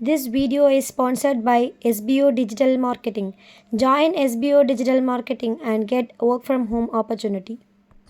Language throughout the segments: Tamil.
This video is sponsored by SBO Digital Marketing. Join SBO Digital Marketing and get work from home opportunity.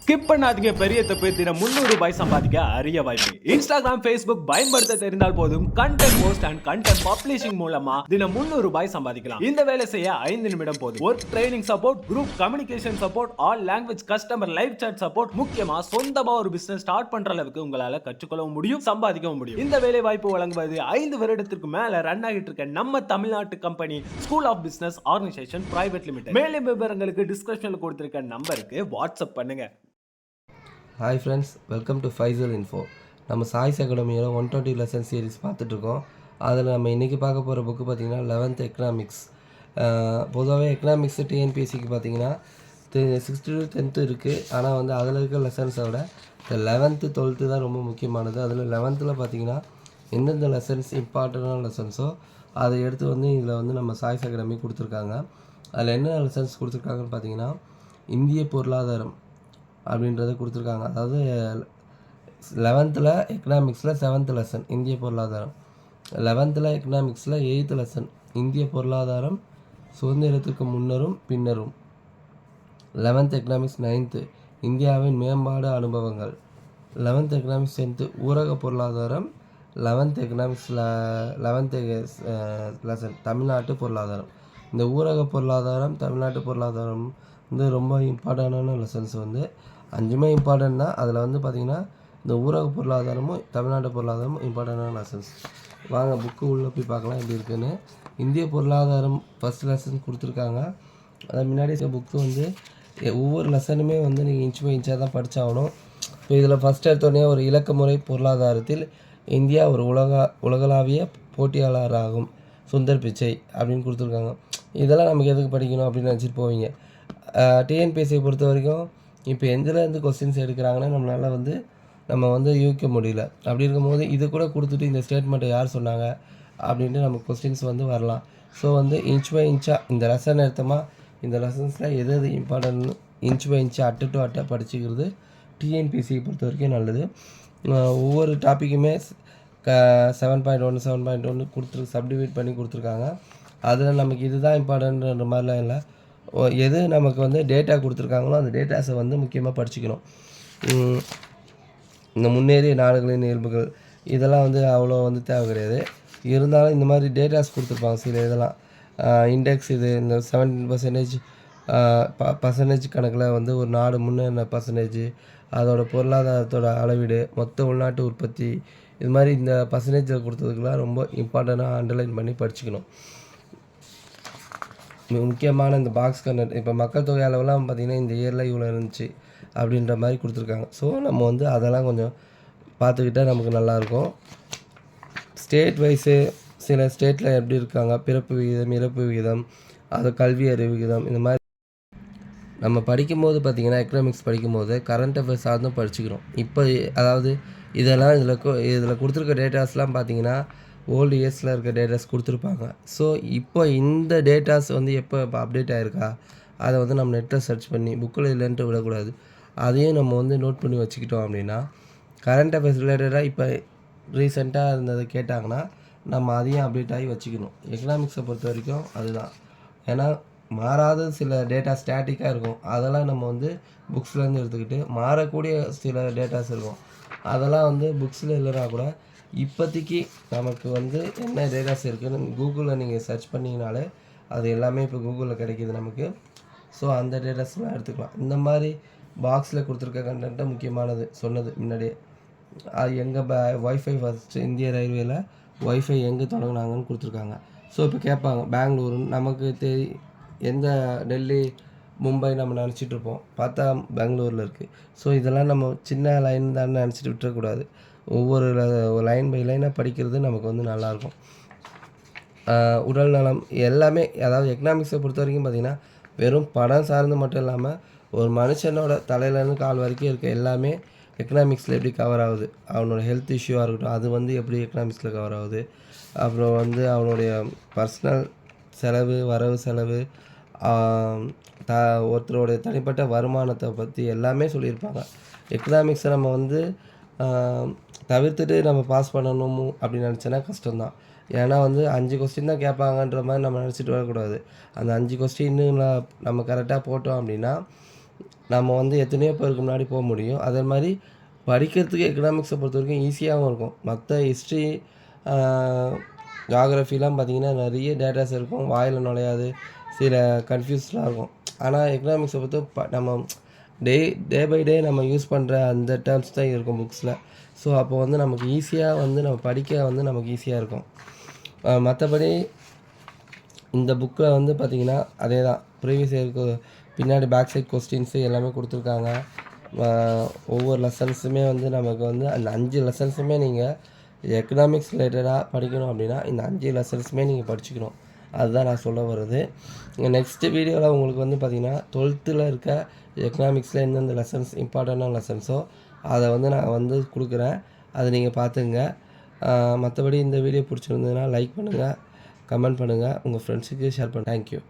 Skip பண்ணாதீங்க, பெரிய தப்பு. தினம் 300 ரூபாய் சம்பாதிக்க அரிய வாய்ப்பு. இன்ஸ்டாகிராம், ஃபேஸ்புக் பயன்படுத்த தெரிந்தால் போதும் content post and content publishing மூலமா தினம் 300 ரூபாய் சம்பாதிக்கலாம். இந்த வேலை செய்ய 5 நிமிடம் போதும். Work training support, group communication support, all language customer live chat support, முக்கியமா சொந்தமா ஒரு பிசினஸ் ஸ்டார்ட் பண்ற அளவுக்கு உங்களால கற்றுக்கொள்ளவும் முடியும், சம்பாதிக்கவும் முடியும். இந்த வேலை வாய்ப்பு வழங்குவது 5 வருடத்திற்கு மேல ரன் ஆகிட்டு இருக்க நம்ம தமிழ்நாட்டு company school of business organisation private limited. மேலும் விவரங்களுக்கு டிஸ்கிரிப்ஷன்ல கொடுத்திருக்க நம்பருக்கு வாட்ஸ்அப் பண்ணுங்க. Hi friends, welcome to Faisal info. நம்ம சாய்ஸ் அகாடமியோட 120 லெசன் சீரிஸ் பார்த்துட்ருக்கோம். அதில் நம்ம இன்றைக்கி பார்க்க போகிற புக்கு பார்த்திங்கன்னா 11th எக்கனாமிக்ஸ். பொதுவாகவே எக்கனாமிக்ஸு டிஎன்பிஎஸ்சிக்கு பார்த்திங்கன்னா 6th to 10th இருக்குது. ஆனால் வந்து அதில் இருக்க லெசன்ஸை விட 11th 12th தான் ரொம்ப முக்கியமானது. அதில் 11th பார்த்திங்கன்னா எந்தெந்த லெசன்ஸ் இம்பார்ட்டண்டான லெசன்ஸோ அதை எடுத்து வந்து இதில் வந்து நம்ம சாய்ஸ் அகாடமி கொடுத்துருக்காங்க. அதில் என்ன லெசன்ஸ் கொடுத்துருக்காங்கன்னு பார்த்திங்கன்னா இந்திய பொருளாதாரம் அப்படின்றத கொடுத்துருக்காங்க. அதாவது 11th எக்கனாமிக்ஸில் 7th லெசன் இந்திய பொருளாதாரம், 11th எக்கனாமிக்ஸில் 8th லெசன் இந்திய பொருளாதாரம் சுதந்திரத்திற்கு முன்னரும் பின்னரும், 11th எக்கனாமிக்ஸ் 9th இந்தியாவின் மேம்பாடு அனுபவங்கள், 11th எக்கனாமிக்ஸ் 10th ஊரக பொருளாதாரம், 11th எக்கனாமிக்ஸில் 11th லெசன் தமிழ்நாட்டு பொருளாதாரம். இந்த ஊரக பொருளாதாரம், தமிழ்நாட்டு பொருளாதாரம் வந்து ரொம்ப இம்பார்ட்டண்டான லெசன்ஸ். வந்து 5மே இம்பார்ட்டன்ட் தான். அதில் வந்து பார்த்திங்கன்னா இந்த ஊரக பொருளாதாரமும் தமிழ்நாட்டு பொருளாதாரமும் இம்பார்ட்டண்டான லெசன்ஸ். வாங்க புக்கு உள்ளே போய் பார்க்கலாம் எப்படி இருக்குன்னு. இந்திய பொருளாதாரம் ஃபஸ்ட் லெசன் கொடுத்துருக்காங்க. அது முன்னாடி புக்கு வந்து ஒவ்வொரு லெசனுமே வந்து நீங்கள் இன்ச் பை இன்ச்சாக தான் படித்தாகணும். இப்போ இதில் ஃபஸ்ட் எடுத்தோடனே ஒரு இலக்க முறை பொருளாதாரத்தில் இந்தியா ஒரு உலகளாவிய போட்டியாளராகும் சுந்தர் பிச்சை அப்படின்னு கொடுத்துருக்காங்க. இதெல்லாம் நமக்கு எதுக்கு படிக்கணும் அப்படின்னு நினச்சிட்டு போவீங்க. டிஎன்பிஎஸ்சியை பொறுத்த வரைக்கும் இப்போ எதுலேருந்து கொஸ்டின்ஸ் எடுக்கிறாங்கன்னா நம்ம வந்து யூகிக்க முடியல. அப்படி இருக்கும்போது இது கூட கொடுத்துட்டு இந்த ஸ்டேட்மெண்ட்டை யார் சொன்னாங்க அப்படின்ட்டு நமக்கு கொஸ்டின்ஸ் வந்து வரலாம். ஸோ வந்து இன்ச் பை இன்ச்சாக இந்த லெசன் எடுத்தோமா, இந்த லெசன்ஸில் எது இம்பார்ட்டன்ட் இன்ச் பை இன்ச்சாக அட்டை டு அட்டை படிச்சுக்கிறது டிஎன்பிஎஸ்சியை பொறுத்த வரைக்கும் நல்லது. ஒவ்வொரு டாப்பிக்குமே 7.1 7.1 சப்டிவைட் பண்ணி கொடுத்துருக்காங்க. அதில் நமக்கு இதுதான் இம்பார்ட்டன்ட்ன்ற மாதிரிலாம் இல்லை. எது நமக்கு வந்து டேட்டா கொடுத்துருக்காங்களோ அந்த டேட்டாஸை வந்து முக்கியமாக படிச்சுக்கணும். இந்த முன்னேறிய நாடுகளின் இயல்புகள் இதெல்லாம் வந்து அவ்வளோ வந்து தேவை கிடையாது. இருந்தாலும் இந்த மாதிரி டேட்டாஸ் கொடுத்துருப்பாங்க. சில இதெல்லாம் இண்டெக்ஸ், இது இந்த 17% பர்சன்டேஜ் கணக்கில் வந்து ஒரு நாடு முன்னேறின பர்சன்டேஜ், அதோட பொருளாதாரத்தோட அளவீடு, மொத்த உள்நாட்டு உற்பத்தி, இது மாதிரி இந்த பர்சன்டேஜில் கொடுத்ததுக்கெலாம் ரொம்ப இம்பார்ட்டண்ட்டாக அண்டர்லைன் பண்ணி படிச்சுக்கணும். முக்கியமான இந்த பாக்ஸ் கண்டென்ட், இப்போ மக்கள் தொகை அளவுலாம் பார்த்திங்கன்னா இந்த இயரில் இவ்வளோ இருந்துச்சு அப்படின்ற மாதிரி கொடுத்துருக்காங்க. ஸோ நம்ம வந்து அதெல்லாம் கொஞ்சம் பார்த்துக்கிட்டால் நமக்கு நல்லாயிருக்கும். ஸ்டேட் வைஸு சில ஸ்டேட்டில் எப்படி இருக்காங்க, பிறப்பு விகிதம், இறப்பு விகிதம், அது கல்வி அறிவு விகிதம், இந்த மாதிரி நம்ம படிக்கும்போது பார்த்திங்கன்னா எக்கனாமிக்ஸ் படிக்கும்போது கரண்ட் அஃபேர்ஸ் சார்ந்தும் படிச்சுக்கிறோம். இப்போ அதாவது இதெல்லாம் இதில் கொடுத்துருக்க டேட்டாஸ்லாம் பார்த்திங்கன்னா ஓல்டு இயர்ஸில் இருக்க டேட்டாஸ் கொடுத்துருப்பாங்க. ஸோ இப்போ இந்த டேட்டாஸ் வந்து எப்போ அப்டேட் ஆகிருக்கா அதை வந்து நம்ம நெட்டில் சர்ச் பண்ணி புக்கில் இல்லைன்ட்டு விடக்கூடாது. அதையும் நம்ம வந்து நோட் பண்ணி வச்சுக்கிட்டோம் அப்படின்னா கரண்ட் அஃபேர்ஸ் ரிலேட்டடாக இப்போ ரீசெண்டாக இருந்ததை கேட்டாங்கன்னா நம்ம அதையும் அப்டேட் ஆகி வச்சுக்கணும். எக்கனாமிக்ஸை பொறுத்த வரைக்கும் அதுதான். ஏன்னா மாறாத சில டேட்டா ஸ்டாட்டிக்காக இருக்கும், அதெல்லாம் நம்ம வந்து புக்ஸ்லேருந்து எடுத்துக்கிட்டு மாறக்கூடிய சில டேட்டாஸ் இருக்கும், அதெல்லாம் வந்து புக்ஸில் இல்லைனா கூட இப்போதைக்கு நமக்கு வந்து என்ன டேட்டாஸ் இருக்குதுன்னு கூகுளில் நீங்கள் சர்ச் பண்ணிங்கனாலே அது எல்லாமே இப்போ கூகுளில் கிடைக்கிது நமக்கு. ஸோ அந்த டேட்டாஸ்லாம் எடுத்துக்கலாம். இந்த மாதிரி பாக்ஸில் கொடுத்துருக்க கண்டென்ட்டை முக்கியமானது சொன்னது முன்னாடியே. அது எங்கே ஒய்ஃபை ஃபஸ்ட்டு இந்திய ரயில்வேயில் ஒய்ஃபை எங்கே தொடங்கினாங்கன்னு கொடுத்துருக்காங்க. ஸோ இப்போ கேட்பாங்க பெங்களூரு, நமக்கு எந்த டெல்லி மும்பை நம்ம நினச்சிட்ருப்போம், பார்த்தா பெங்களூரில் இருக்குது. ஸோ இதெல்லாம் நம்ம சின்ன லைன் தான் நினச்சிட்டு விட்டுறக்கூடாது. ஒவ்வொரு லைன் பை லைனாக படிக்கிறது நமக்கு வந்து நல்லாயிருக்கும். உடல் நலம் எல்லாமே, அதாவது எக்கனாமிக்ஸை பொறுத்த வரைக்கும் பார்த்திங்கன்னா வெறும் பணம் சார்ந்து மட்டும் இல்லாமல் ஒரு மனுஷனோட தலையிலேருந்து கால் வரைக்கும் இருக்க எல்லாமே எக்கனாமிக்ஸில் எப்படி கவர் ஆகுது, அவனோட ஹெல்த் இஷ்யூவாக இருக்கட்டும் அது வந்து எப்படி எக்கனாமிக்ஸில் கவர் ஆகுது, அப்புறம் வந்து அவனுடைய பர்சனல் செலவு, வரவு செலவு, ஒருத்தருடைய தனிப்பட்ட வருமானத்தை பற்றி எல்லாமே சொல்லியிருப்பாங்க. எக்கனாமிக்ஸை நம்ம வந்து தவிர்த்துட்டு நம்ம பாஸ் பண்ணணும் அப்படின்னு நினச்சோன்னா கஷ்டம்தான். ஏன்னா வந்து 5 கொஸ்டின் தான் கேட்பாங்கன்ற மாதிரி நம்ம நினச்சிட்டு வரக்கூடாது. அந்த 5 கொஸ்டின்னு நம்ம கரெக்டாக போட்டோம் அப்படின்னா நம்ம வந்து எத்தனையோ பேருக்கு முன்னாடி போக முடியும். அதே மாதிரி படிக்கிறதுக்கு எக்கனாமிக்ஸை பொறுத்த வரைக்கும் ஈஸியாகவும் இருக்கும். மற்ற ஹிஸ்ட்ரி, ஜியாகிரஃபிலாம் பார்த்திங்கன்னா நிறைய டேட்டாஸ் இருக்கும், வாயில் நுழையாது, சில கன்ஃபியூஸ்லாம் இருக்கும். ஆனால் எக்கனாமிக்ஸை பொறுத்த நம்ம டே பை டே நம்ம யூஸ் பண்ணுற அந்த டேர்ம்ஸ் தான் இருக்கும் புக்ஸில். ஸோ அப்போ வந்து நமக்கு ஈஸியாக வந்து நம்ம படிக்க வந்து நமக்கு ஈஸியாக இருக்கும். மற்றபடி இந்த புக்கில் வந்து பார்த்திங்கன்னா அதே தான், ப்ரீவியஸ் இயருக்கு பின்னாடி பேக் சைட் கொஸ்டின்ஸு எல்லாமே கொடுத்துருக்காங்க. ஒவ்வொரு லெசன்ஸுமே வந்து நமக்கு வந்து அந்த 5 லெசன்ஸுமே நீங்கள் எக்கனாமிக்ஸ் ரிலேட்டடாக படிக்கணும் அப்படின்னா இந்த 5 லெசன்ஸுமே நீங்கள் படிச்சுக்கணும். அதுதான் நான் சொல்ல வருது. நெக்ஸ்ட்டு வீடியோவில் உங்களுக்கு வந்து பார்த்திங்கன்னா 12th இருக்க எக்கனாமிக்ஸில் எந்தெந்த லெசன்ஸ் இம்பார்ட்டண்டான லெசன்ஸோ அதை வந்து நான் வந்து கொடுக்குறேன். அதை நீங்கள் பார்த்துங்க. மற்றபடி இந்த வீடியோ பிடிச்சிருந்ததுன்னா லைக் பண்ணுங்கள், கமெண்ட் பண்ணுங்கள், உங்கள் ஃப்ரெண்ட்ஸுக்கு ஷேர் பண்ணுங்கள். தேங்க்யூ.